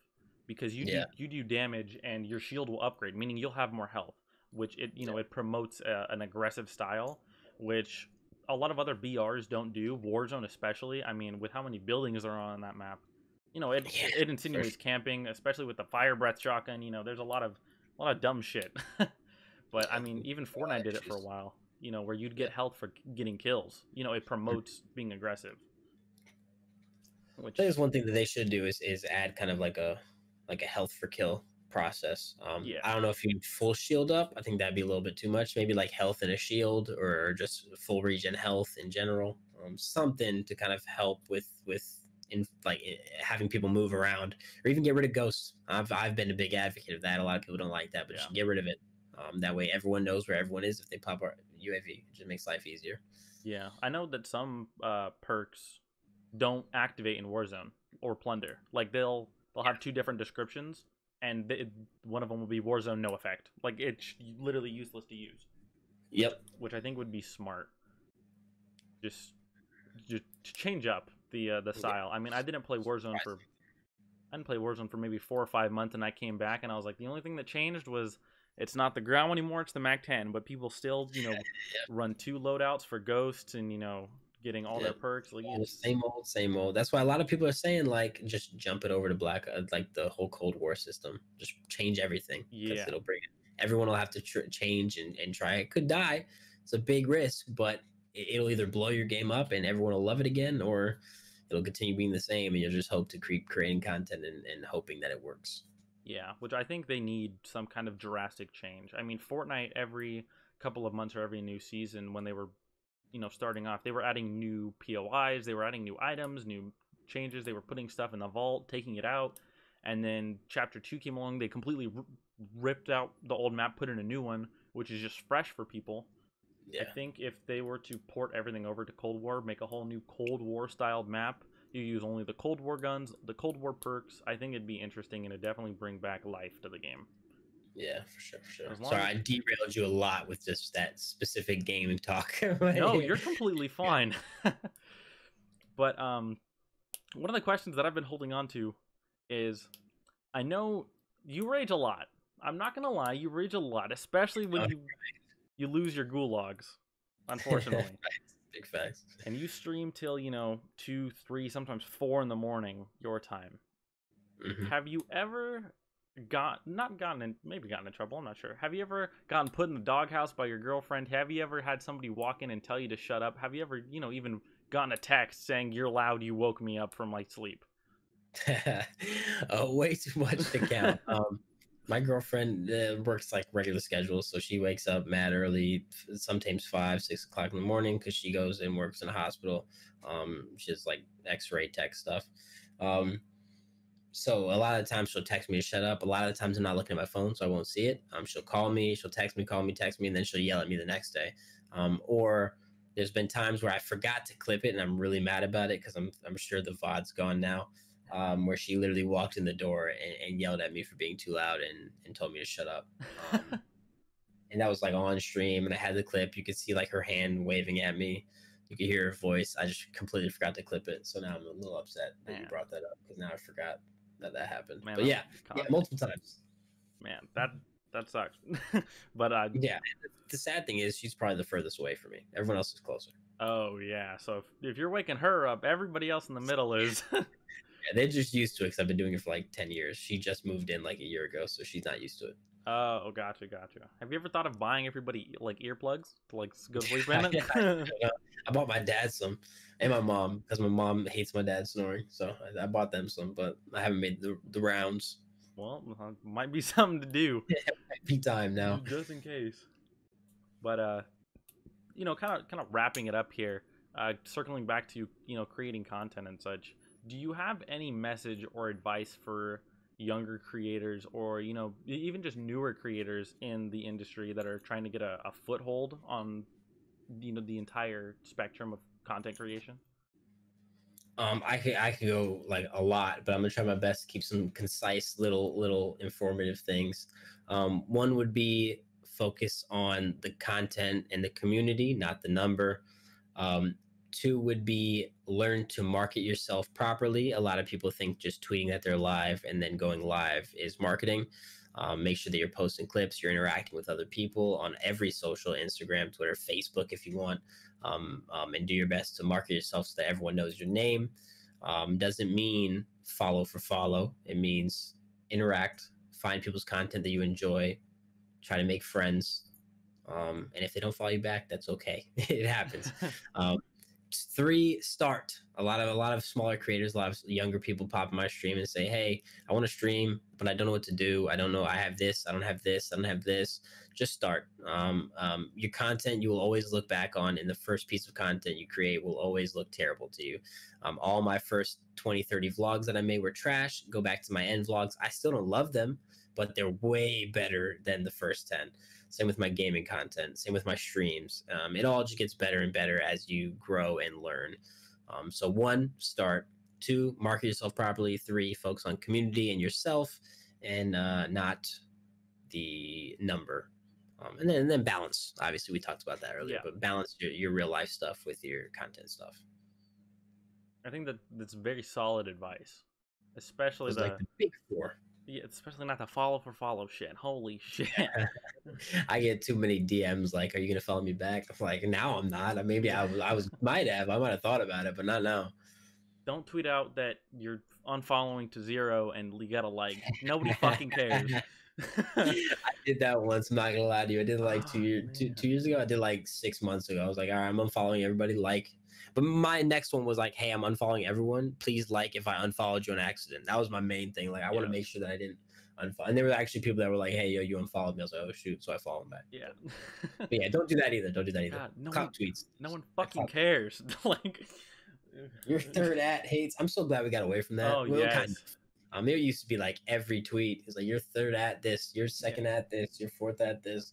Speaker 1: because
Speaker 2: yeah,
Speaker 1: you do damage and your shield will upgrade, meaning you'll have more health, which it promotes an aggressive style, which a lot of other BRs don't do. Warzone especially. I mean, with how many buildings are on that map,
Speaker 2: yeah,
Speaker 1: it
Speaker 2: for
Speaker 1: insinuates
Speaker 2: sure.
Speaker 1: camping, especially with the fire breath shotgun. There's a lot of dumb shit. But I mean, even Fortnite did it for a while. Where you'd
Speaker 2: Yeah.
Speaker 1: get health for getting kills. It promotes being aggressive.
Speaker 2: I think
Speaker 1: Which,
Speaker 2: it's one thing that they should do is add kind of like a health for kill process.
Speaker 1: yeah,
Speaker 2: I don't know if you full shield up. I think that'd be a little bit too much. Maybe like health and a shield, or just full regen health in general. Something to kind of help with in like having people move around, or even get rid of ghosts. I've been a big advocate of that. A lot of people don't like that, but you
Speaker 1: yeah,
Speaker 2: should get rid of it. That way, everyone knows where everyone is if they pop our UAV. It just makes life easier.
Speaker 1: yeah. I know that some perks don't activate in Warzone or Plunder. Like they'll have two different descriptions, and one of them will be Warzone no effect. Like it's literally useless to use, which
Speaker 2: Yep.
Speaker 1: which I think would be smart. Just just to change up the
Speaker 2: Yeah.
Speaker 1: style. I mean, I didn't play Warzone for maybe 4 or 5 months, and I came back and I was like, the only thing that changed was it's not the ground anymore; it's the Mac 10. But people still, run two loadouts for ghosts and getting all
Speaker 2: Yeah.
Speaker 1: their perks. Like
Speaker 2: Oh,
Speaker 1: it's
Speaker 2: same old, same old. That's why a lot of people are saying like just jump it over to black, like the whole Cold War system. Just change everything because
Speaker 1: yeah,
Speaker 2: it'll bring it. Everyone will have to change and try. It could die. It's a big risk, but it'll either blow your game up and everyone will love it again, or it'll continue being the same, and you'll just hope to keep creating content and hoping that it works.
Speaker 1: yeah. Which I think they need some kind of drastic change. I mean, Fortnite every couple of months or every new season when they were starting off, they were adding new POIs, they were adding new items, new changes, they were putting stuff in the vault, taking it out, and then Chapter 2 came along, they completely ripped out the old map, put in a new one, which is just fresh for people. I
Speaker 2: Yeah,
Speaker 1: think if they were to port everything over to Cold War, make a whole new Cold War styled map, you use only the Cold War guns, the Cold War perks, I think it'd be interesting and it'd definitely bring back life to the game.
Speaker 2: yeah, for sure, for sure.
Speaker 1: As
Speaker 2: Sorry,
Speaker 1: long as
Speaker 2: I derailed you a lot with just that specific gaming talk.
Speaker 1: No, you're completely fine. But one of the questions that I've been holding on to is I know you rage a lot. I'm not gonna lie, you rage a lot, especially when you lose your gulags, unfortunately.
Speaker 2: Big facts.
Speaker 1: And you stream till 2, 3, sometimes 4 in the morning your time.
Speaker 2: Hmm.
Speaker 1: Have you ever not gotten in maybe gotten in trouble? I'm not sure. Have you ever gotten put in the doghouse by your girlfriend? Have you ever had somebody walk in and tell you to shut up? Have you ever even gotten a text saying you're loud? You woke me up from my sleep.
Speaker 2: Way too much to count. My girlfriend works like regular schedule, so she wakes up mad early, sometimes 5, 6 o'clock in the morning, because she goes and works in a hospital. She's like X-ray tech stuff. Um, so a lot of times she'll text me to shut up. A lot of the times I'm not looking at my phone, so I won't see it. She'll call me, she'll text me, call me, text me, and then she'll yell at me the next day. Or there's been times where I forgot to clip it, and I'm really mad about it because I'm sure the VOD's gone now. Where she literally walked in the door and yelled at me for being too loud and told me to shut up. And that was like on stream, and I had the clip. You could see like her hand waving at me. You could hear her voice. I just completely forgot to clip it, so now I'm a little upset that you
Speaker 1: Man,
Speaker 2: brought that up because now I forgot that happened.
Speaker 1: man,
Speaker 2: But
Speaker 1: I'm
Speaker 2: yeah, multiple times.
Speaker 1: man, that sucks. But
Speaker 2: Yeah, the sad thing is she's probably the furthest away from me. Everyone else is closer.
Speaker 1: oh yeah. So if you're waking her up, everybody else in the middle is.
Speaker 2: Yeah, they're just used to it because I've been doing it for like 10 years. She just moved in like a year ago, so she's not used to it.
Speaker 1: Oh, gotcha, gotcha. Have you ever thought of buying everybody like earplugs to like go sleep in
Speaker 2: Yeah,
Speaker 1: it?
Speaker 2: I bought my dad some and my mom because my mom hates my dad snoring. So I bought them some, but I haven't made the rounds.
Speaker 1: Well, might be something to do.
Speaker 2: be time now.
Speaker 1: Just in case. But you know, kind of wrapping it up here, circling back to, you know, creating content and such. Do you have any message or advice for younger creators, or, you know, even just newer creators in the industry that are trying to get a foothold on, you know, the entire spectrum of content creation?
Speaker 2: I could go like a lot, but I'm gonna try my best to keep some concise little informative things. One would be focus on the content and the community, not the number. Um, Two would be learn to market yourself properly. A lot of people think just tweeting that they're live and then going live is marketing. Make sure that you're posting clips, you're interacting with other people on every social, Instagram, Twitter, Facebook, if you want, and do your best to market yourself so that everyone knows your name. Doesn't mean follow for follow. It means interact, find people's content that you enjoy, try to make friends. And if they don't follow you back, that's okay. It happens. Um, Three, start. A lot of smaller creators, a lot of younger people pop in my stream and say, hey, I want to stream, but I don't know what to do. I don't know. I have this, I don't have this, I don't have this. Just start. Your content you will always look back on, and the first piece of content you create will always look terrible to you. All my first 20 30 vlogs that I made were trash. Go back to my end vlogs. I still don't love them, but they're way better than the first 10. Same with my gaming content. Same with my streams. It all just gets better and better as you grow and learn. So one, start. Two, market yourself properly. Three, focus on community and yourself, and not the number. And then balance. Obviously, we talked about that earlier,
Speaker 1: Yeah.
Speaker 2: but balance your real life stuff with your content stuff.
Speaker 1: I think that's very solid advice, especially
Speaker 2: It's like the big four.
Speaker 1: yeah, especially not the follow for follow shit. Holy shit.
Speaker 2: I get too many DMs like, "Are you gonna follow me back?" I'm like, now I'm not. Maybe I might have thought about it, but not now.
Speaker 1: Don't tweet out that you're unfollowing to 0 and you got a like. Nobody fucking cares.
Speaker 2: I did that once. I'm not gonna lie to you. I did like
Speaker 1: Oh,
Speaker 2: 2 years,
Speaker 1: man.
Speaker 2: 2 years ago. I did like 6 months ago. I was like, all right, I'm unfollowing everybody. Like, but my next one was like, hey, I'm unfollowing everyone. Please like if I unfollowed you on accident. That was my main thing. Like, I want to make sure that I didn't unfollow. And there were actually people that were like, hey, yo, you unfollowed me. I was like, oh shoot, so I followed them back.
Speaker 1: Yeah.
Speaker 2: But yeah, don't do that either. Don't do that either.
Speaker 1: God,
Speaker 2: Clout tweets.
Speaker 1: no one fucking cares. Like,
Speaker 2: Your third at hates. I'm so glad we got away from that.
Speaker 1: oh
Speaker 2: Well,
Speaker 1: yes.
Speaker 2: kind of. There used to be like every tweet is like your third at this, your second at this, your fourth at this.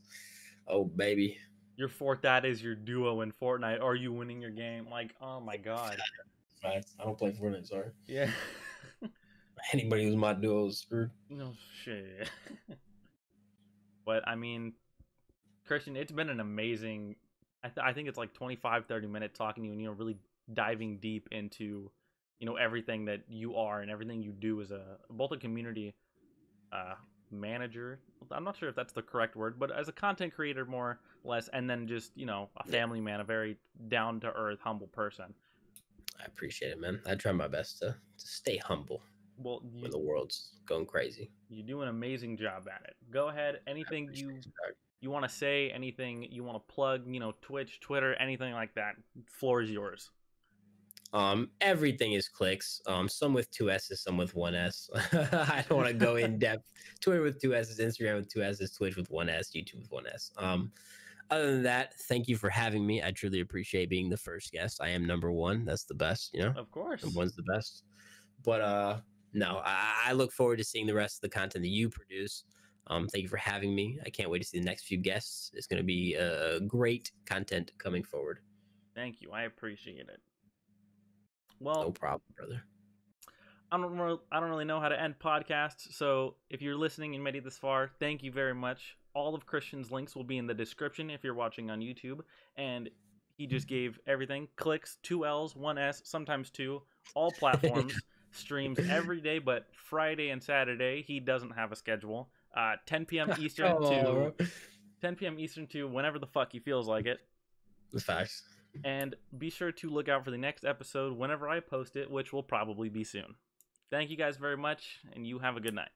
Speaker 2: Oh baby.
Speaker 1: Your fourth that is your duo in Fortnite. Are you winning your game? Like, oh my god.
Speaker 2: Facts. I don't play Fortnite. Sorry.
Speaker 1: Yeah.
Speaker 2: Anybody who's my duo is screwed.
Speaker 1: No shit. But I mean, Christian, it's been an amazing. I think it's like 25-30 minutes talking to you, and, you know, really diving deep into, you know, everything that you are and everything you do as both a community manager. I'm not sure if that's the correct word, but as a content creator, more or less, and then just, you know, a family man, a very down to earth, humble person.
Speaker 2: I appreciate it, man. I try my best to stay humble
Speaker 1: Well,
Speaker 2: when the world's going crazy.
Speaker 1: you do an amazing job at it. Go ahead, anything you want to say, anything you want to plug, you know, Twitch, Twitter, anything like that. Floor is yours.
Speaker 2: Everything is Clicks. Some with 2 S's, some with 1 S. I don't want to go in depth. Twitter with 2 S's, Instagram with 2 S's, Twitch with 1 S, YouTube with 1 S. Other than that, thank you for having me. I truly appreciate being the first guest. I am number one. That's the best, you know.
Speaker 1: Of course.
Speaker 2: Number one's the best. But no, I look forward to seeing the rest of the content that you produce. Thank you for having me. I can't wait to see the next few guests. It's going to be great content coming forward.
Speaker 1: Thank you. I appreciate it. Well,
Speaker 2: no problem, brother.
Speaker 1: I don't really know how to end podcasts, so if you're listening and made it this far, thank you very much. All of Christian's links will be in the description if you're watching on YouTube, and he just gave everything. Clicks, 2 L's, 1 S, sometimes 2, all platforms, streams every day, but Friday and Saturday, he doesn't have a schedule. 10 p.m. Eastern to 10 p.m. Eastern to whenever the fuck he feels like it.
Speaker 2: The facts.
Speaker 1: And be sure to look out for the next episode whenever I post it, which will probably be soon. Thank you guys very much, and you have a good night.